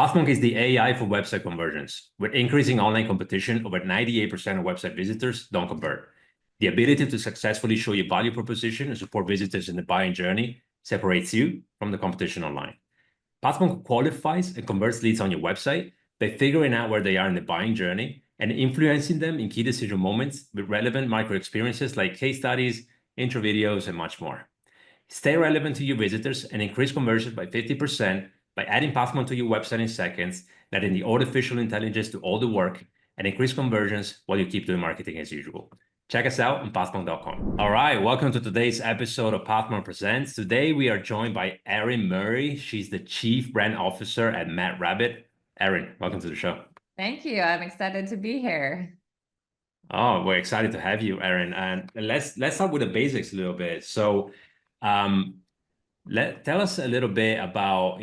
Pathmonk is the AI for website conversions. With increasing online competition, over 98% of website visitors don't convert. The ability to successfully show your value proposition and support visitors in the buying journey separates you from the competition online. Pathmonk qualifies and converts leads on your website by figuring out where they are in the buying journey and influencing them in key decision moments with relevant micro experiences like case studies, intro videos, and much more. Stay relevant to your visitors and increase conversions by 50% by adding Pathmonk to your website in seconds, letting the artificial intelligence do all the work, and increase conversions while you keep doing marketing as usual. Check us out on pathmonk.com. All right, welcome to today's episode of Pathmonk Presents. Today we are joined by Erin Murray. She's the Chief Brand Officer at Mad Rabbit. Erin, welcome to the show. Thank you. I'm excited to be here. Oh, we're excited to have you, Erin. And let's start with the basics a little bit. So, tell us a little bit about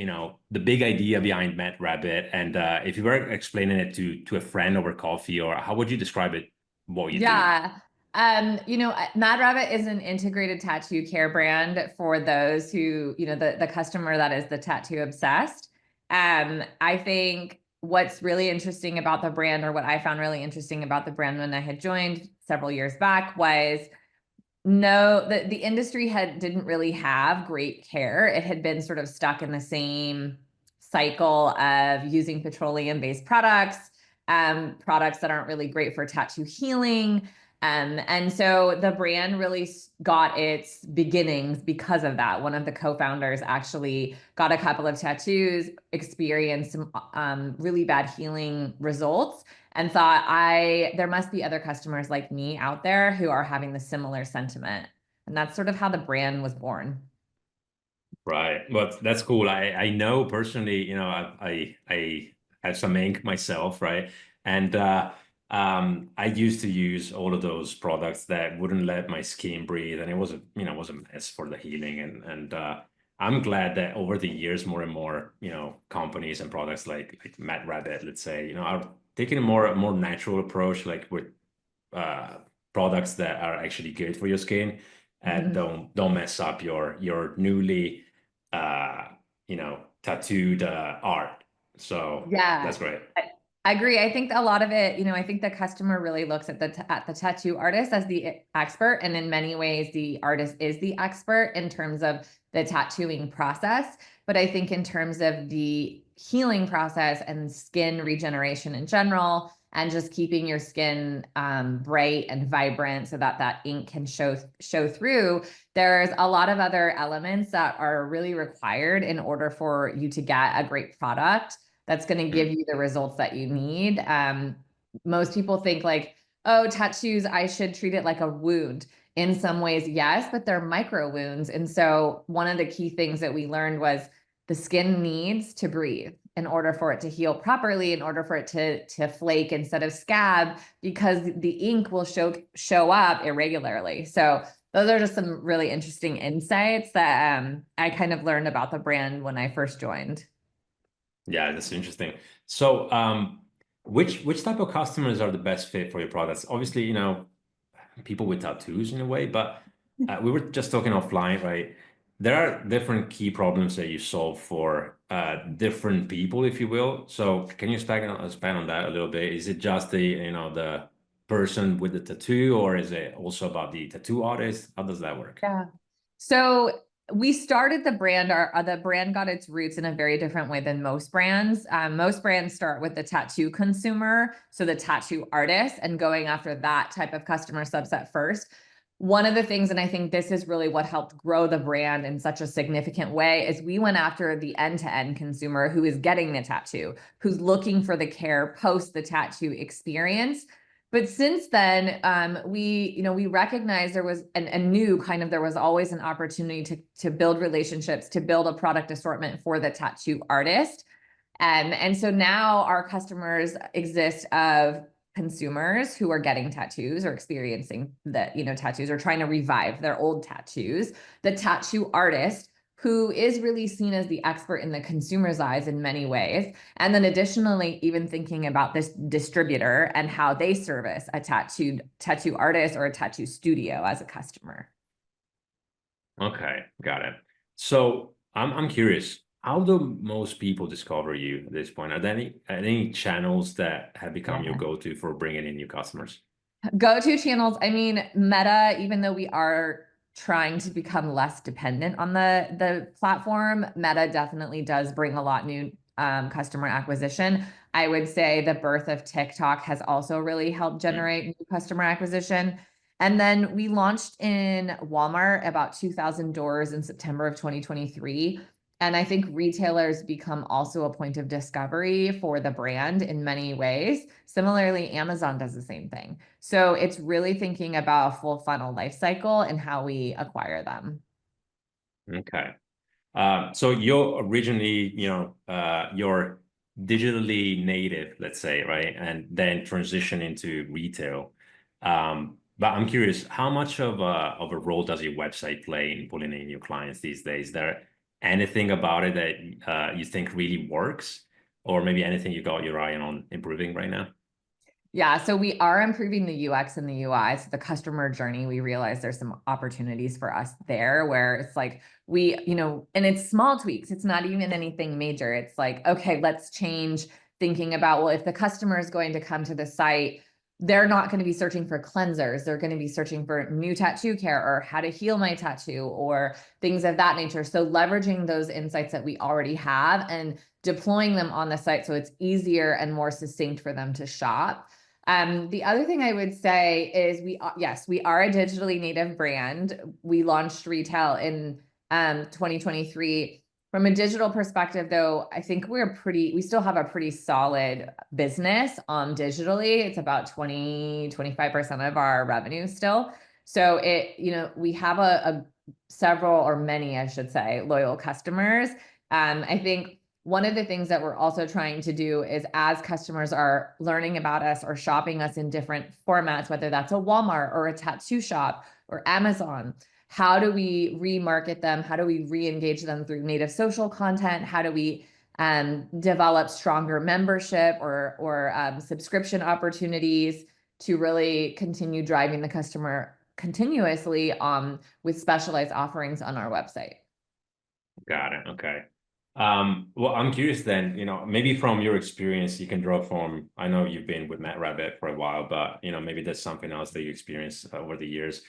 the big idea behind Mad Rabbit, and if you were explaining it to a friend over coffee, or how would you describe it? What you do? Yeah. Mad Rabbit is an integrated tattoo care brand for those who, the customer that is the tattoo obsessed. I think what's really interesting about the brand, or what I found really interesting about the brand when I had joined several years back, was the industry didn't really have great care. It had been sort of stuck in the same cycle of using petroleum-based products that aren't really great for tattoo healing. And so the brand really got its beginnings because of that. One of the co-founders actually got a couple of tattoos, experienced some really bad healing results, and thought, there must be other customers like me out there who are having the similar sentiment. And that's sort of how the brand was born. Right. Well, that's cool. I know personally, I have some ink myself, right? And I used to use all of those products that wouldn't let my skin breathe, and it was a mess for the healing. And I'm glad that over the years, more and more, companies and products like Mad Rabbit, let's say, are taking a more natural approach, like with products that are actually good for your skin and don't mess up your newly tattooed art. So Yeah. that's great. I agree. I think a lot of it, I think the customer really looks at the tattoo artist as the expert, and in many ways, the artist is the expert in terms of the tattooing process. But I think in terms of the healing process and skin regeneration in general, and just keeping your skin bright and vibrant so that ink can show through, there's a lot of other elements that are really required in order for you to get a great product that's going to give you the results that you need. Most people think like, oh, tattoos, I should treat it like a wound. In some ways, yes, but they're micro wounds. And so one of the key things that we learned was the skin needs to breathe in order for it to heal properly, in order for it to flake instead of scab, because the ink will show up irregularly. So those are just some really interesting insights that I kind of learned about the brand when I first joined. Yeah, that's interesting. So, which type of customers are the best fit for your products? Obviously, people with tattoos in a way, but we were just talking offline, right? There are different key problems that you solve for different people, if you will. So, can you expand on that a little bit? Is it just the person with the tattoo, or is it also about the tattoo artist? How does that work? Yeah. So we started the brand, the brand got its roots in a very different way than most brands. Most brands start with the tattoo consumer, so the tattoo artist, and going after that type of customer subset first. One of the things, and I think this is really what helped grow the brand in such a significant way, is we went after the end-to-end consumer who is getting the tattoo, who's looking for the care post the tattoo experience. But since then, we recognized there was and knew kind of there was always an opportunity to build relationships, to build a product assortment for the tattoo artist. And so now our customers exist of consumers who are getting tattoos or experiencing tattoos, or trying to revive their old tattoos, the tattoo artist, who is really seen as the expert in the consumer's eyes in many ways. And then additionally, even thinking about this distributor and how they service a tattoo artist or a tattoo studio as a customer. Okay, got it. So I'm curious. how do most people discover you at this point? Are there any channels that have become your Yeah. go-to for bringing in new customers? Go-to channels. I mean, Meta, even though we are trying to become less dependent on the platform, Meta definitely does bring a lot new customer acquisition. I would say the birth of TikTok has also really helped Mm. generate new customer acquisition. And then we launched in Walmart, about 2,000 doors in September of 2023. And I think retailers become also a point of discovery for the brand in many ways. Similarly, Amazon does the same thing. So it's really thinking about a full funnel life cycle and how we acquire them. Okay. So you're originally, you're digitally native, let's say, right? And then transition into retail. But I'm curious, how much of a role does your website play in pulling in new clients these days? Is there anything about it that you think really works, or maybe anything you got your eye on improving right now? Yeah, so we are improving the UX and the UI. So the customer journey, we realize there's some opportunities for us there where it's like and it's small tweaks. It's not even anything major. It's like, okay, let's change thinking about, well, if the customer is going to come to the site, they're not going to be searching for cleansers. They're going to be searching for new tattoo care or how to heal my tattoo or things of that nature. So leveraging those insights that we already have and deploying them on the site so it's easier and more succinct for them to shop. The other thing I would say is yes, we are a digitally native brand. We launched retail in 2023. From a digital perspective, though, I think we still have a pretty solid business digitally. It's about 25% of our revenue still. So we have a several or many, I should say, loyal customers. I think one of the things that we're also trying to do is as customers are learning about us or shopping us in different formats, whether that's a Walmart or a tattoo shop or Amazon, how do we remarket them? How do we re-engage them through native social content? How do we develop stronger membership or subscription opportunities to really continue driving the customer continuously with specialized offerings on our website? Got it. Okay. Well, I'm curious then, maybe from your experience, you can draw from, I know you've been with Matt Rabbit for a while, but, maybe there's something else that you experienced over the years.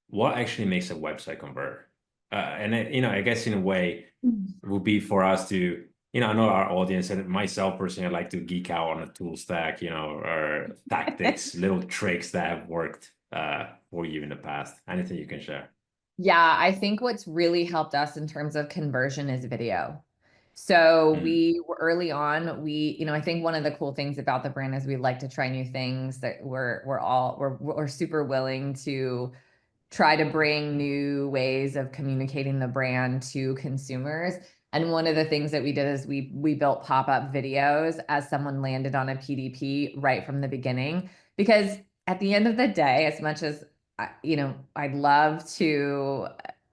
What actually makes a website convert? I guess in a way would be for us to, I know our audience and myself personally, I like to geek out on a tool stack, or tactics, little tricks that have worked for you in the past. Anything you can share? Yeah, I think what's really helped us in terms of conversion is video. So Mm, we were early on, I think one of the cool things about the brand is we like to try new things that we're super willing to try to bring new ways of communicating the brand to consumers. And one of the things that we did is we built pop-up videos as someone landed on a PDP right from the beginning. Because at the end of the day, as much as I'd love to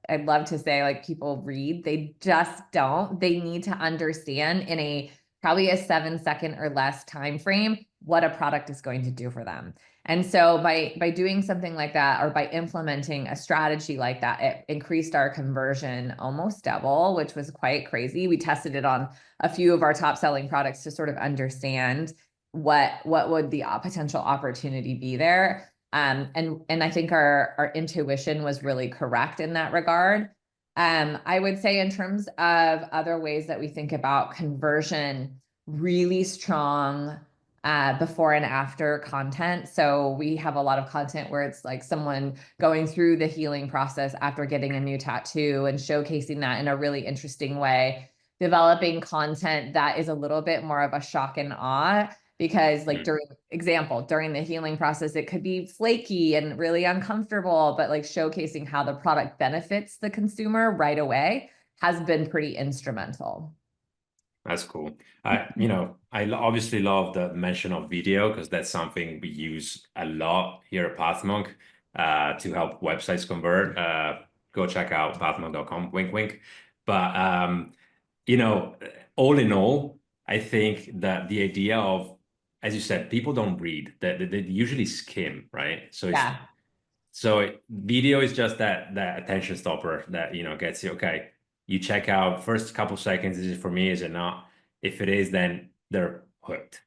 say like people read, they just don't. They need to understand in a probably a 7 second or less time frame what a product is going to do for them. And so by doing something like that or by implementing a strategy like that, it increased our conversion almost double, which was quite crazy. We tested it on a few of our top selling products to sort of understand what would the potential opportunity be there. And I think our intuition was really correct in that regard. I would say in terms of other ways that we think about conversion, really strong before and after content. So we have a lot of content where it's like someone going through the healing process after getting a new tattoo and showcasing that in a really interesting way. Developing content that is a little bit more of a shock and awe because like mm. during the healing process, it could be flaky and really uncomfortable, but like showcasing how the product benefits the consumer right away has been pretty instrumental. That's cool. Obviously love the mention of video because that's something we use a lot here at Pathmonk to help websites convert. Go check out pathmonk.com, wink, wink. But you know, all in all, I think that the idea of, as you said, people don't read. They usually skim, right? Yeah. Video is just that attention stopper that gets you okay. you check out first couple seconds, is it for me, is it not? If it is, then they're hooked.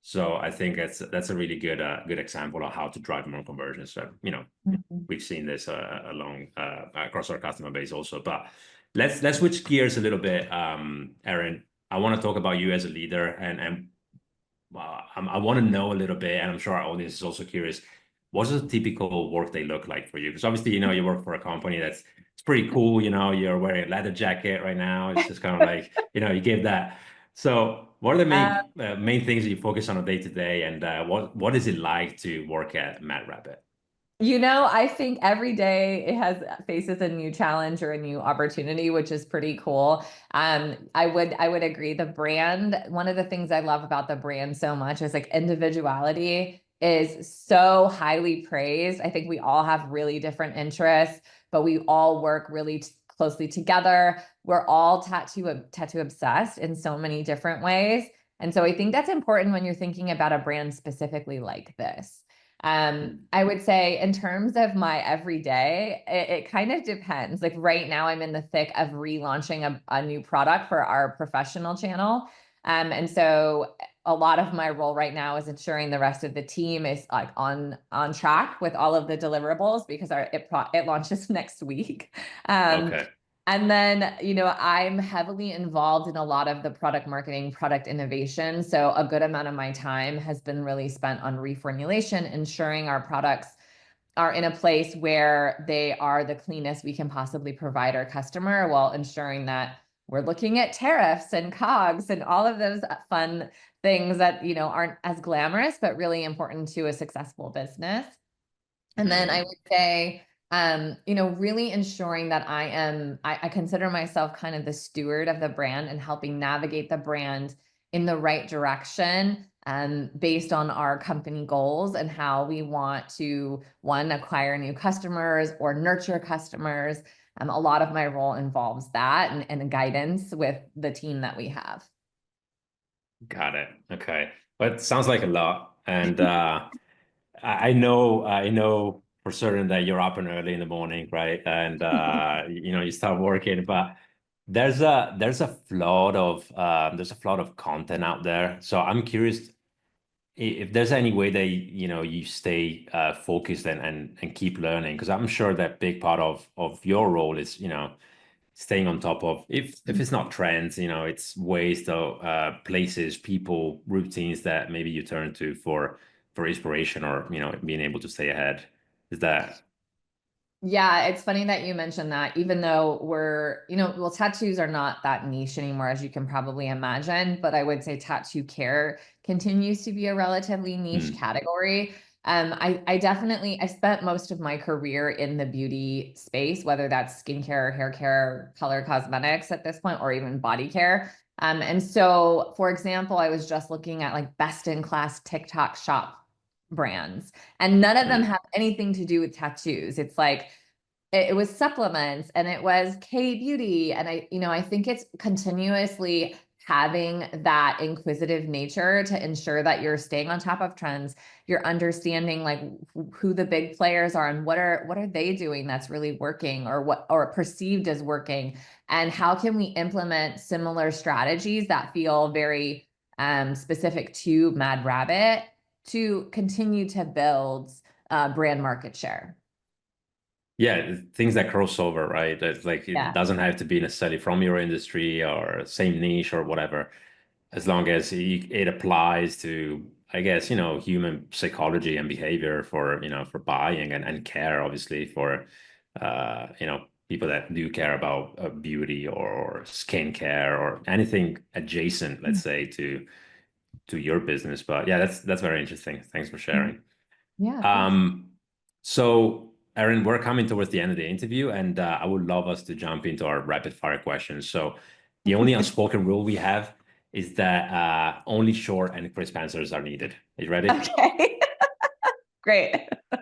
So I think that's a really good example of how to drive more conversions. So, Mhm. we've seen this along across our customer base also. But let's switch gears a little bit, Erin. I want to talk about you as a leader, and I want to know a little bit, and I'm sure our audience is also curious. What does a typical workday look like for you? Because obviously, you work for a company that's it's pretty cool. You're wearing a leather jacket right now. It's just kind of like, you give that. So, what are the main things that you focus on a day to day, and what is it like to work at Mad Rabbit? I think every day it has faces a new challenge or a new opportunity, which is pretty cool. I would agree. The brand, one of the things I love about the brand so much is like individuality is so highly praised. I think we all have really different interests, but we all work really closely together. We're all tattoo obsessed in so many different ways. And so I think that's important when you're thinking about a brand specifically like this. I would say in terms of my everyday, it kind of depends. Like right now, I'm in the thick of relaunching a new product for our professional channel. And so a lot of my role right now is ensuring the rest of the team is like on track with all of the deliverables because it launches next week. Um, Okay. and then, I'm heavily involved in a lot of the product marketing, product innovation. So a good amount of my time has been really spent on reformulation, ensuring our products are in a place where they are the cleanest we can possibly provide our customer while ensuring that we're looking at tariffs and COGS and all of those fun things that, aren't as glamorous, but really important to a successful business. And then I Mm, would say, really ensuring that I consider myself kind of the steward of the brand and helping navigate the brand in the right direction, based on our company goals and how we want to, one, acquire new customers or nurture customers. A lot of my role involves that and guidance with the team that we have. got it. Okay. But it sounds like a lot. And I know for certain that you're up and early in the morning, right? And you start working, but there's a flood of content out there. So I'm curious if there's any way that you stay focused and keep learning, because I'm sure that big part of your role is staying on top of, if it's not trends, it's ways to places, people, routines that maybe you turn to for inspiration, or being able to stay ahead. Is that Yeah, it's funny that you mentioned that, even though well, tattoos are not that niche anymore, as you can probably imagine, but I would say tattoo care continues to be a relatively niche Hmm. category. I spent most of my career in the beauty space, whether that's skincare, hair care, color cosmetics at this point, or even body care. And so, for example, I was just looking at like best in class TikTok shop brands, and none of them Hmm. have anything to do with tattoos. It's like it was supplements and it was K beauty. And I think it's continuously having that inquisitive nature to ensure that you're staying on top of trends, you're understanding like who the big players are and what are they doing that's really working, or perceived as working, and how can we implement similar strategies that feel very specific to Mad Rabbit to continue to build brand market share. Yeah, things that cross over, right? That, like, it Yeah. doesn't have to be necessarily from your industry or same niche or whatever, as long as it applies to, I guess, human psychology and behavior for buying and care, obviously, for people that do care about beauty or skin care or anything adjacent, let's say, to your business. But yeah, that's very interesting. Thanks for sharing. Yeah, of course. Um, so, Erin, we're coming towards the end of the interview, and I would love us to jump into our rapid fire questions. So, the only unspoken rule we have is that only short and crisp answers are needed. Are you ready? Okay. Great. All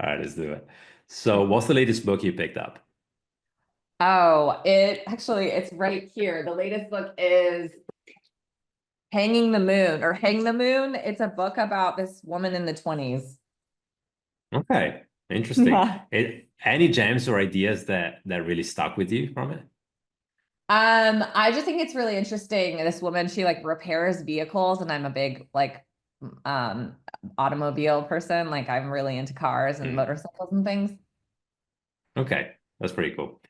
right, let's do it. So, what's the latest book you picked up? It's right here. The latest book is Hanging the Moon or Hang the Moon. It's a book about this woman in the 20s. Okay, interesting. Yeah. Any gems or ideas that really stuck with you from it? I just think it's really interesting. This woman, she like repairs vehicles, and I'm a big like um automobile person. Like I'm really into cars and Hmm. motorcycles and things. Okay, that's pretty cool.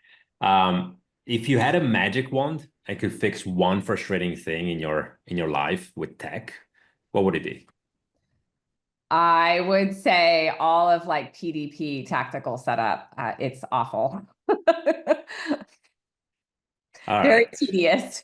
If you had a magic wand and could fix one frustrating thing in your life with tech, what would it be? I would say all of like PDP tactical setup. It's awful. All Very right. tedious.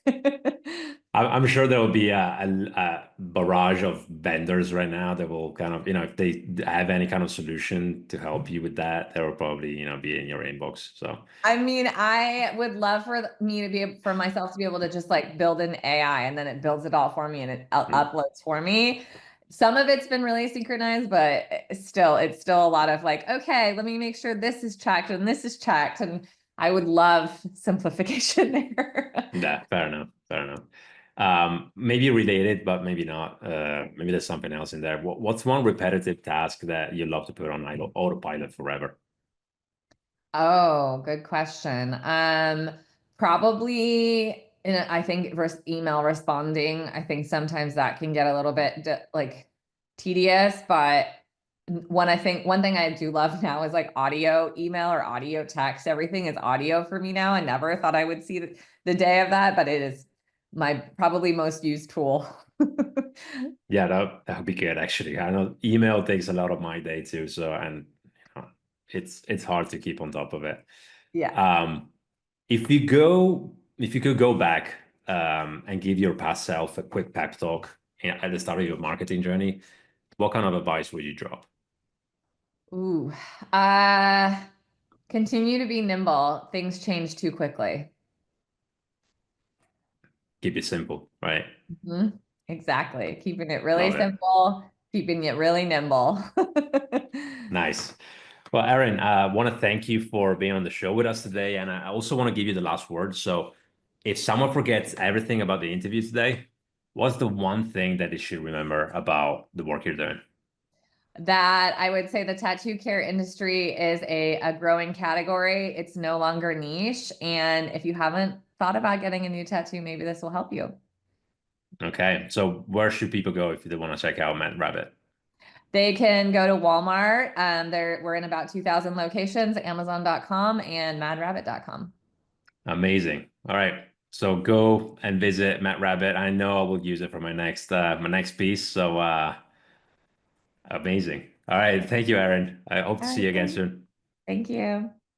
I'm sure there will be a barrage of vendors right now that will kind of, if they have any kind of solution to help you with that, they will probably, be in your inbox. So, I mean, I would love for me to be for myself to be able to just like build an AI and then it builds it all for me and it mm, uploads for me. Some of it's been really synchronized, but it's still a lot of like, okay, let me make sure this is checked and this is checked. And I would love simplification there. yeah, fair enough. Fair enough. Maybe related, but maybe not. Maybe there's something else in there. What's one repetitive task that you love to put on autopilot forever? Oh, good question. Probably I think email responding. I think sometimes that can get a little bit like tedious, but one thing I do love now is like audio email or audio text. Everything is audio for me now. I never thought I would see the day of that, but it is my probably most used tool. Yeah, that would be good actually. I know email takes a lot of my day too, so and it's hard to keep on top of it. Yeah. Um, if you could go back and give your past self a quick pep talk at the start of your marketing journey, what kind of advice would you drop? Ooh. Uh, Continue to be nimble. Things change too quickly. Keep it simple, right? Mhm. Exactly. Keeping it really Love it. simple, keeping it really nimble. Nice. Well, Erin, I want to thank you for being on the show with us today. And I also want to give you the last word. So, if someone forgets everything about the interview today, what's the one thing that they should remember about the work you're doing? That I would say the tattoo care industry is a growing category. It's no longer niche. And if you haven't thought about getting a new tattoo, maybe this will help you. Okay. So, where should people go if they want to check out Matt Rabbit? They can go to Walmart. We're in about 2,000 locations, Amazon.com and MadRabbit.com. Amazing. All right. So go and visit Matt Rabbit. I know I will use it for my next piece. So amazing. All right. Thank you, Erin. I hope to All see right, you again thanks. soon. Thank you.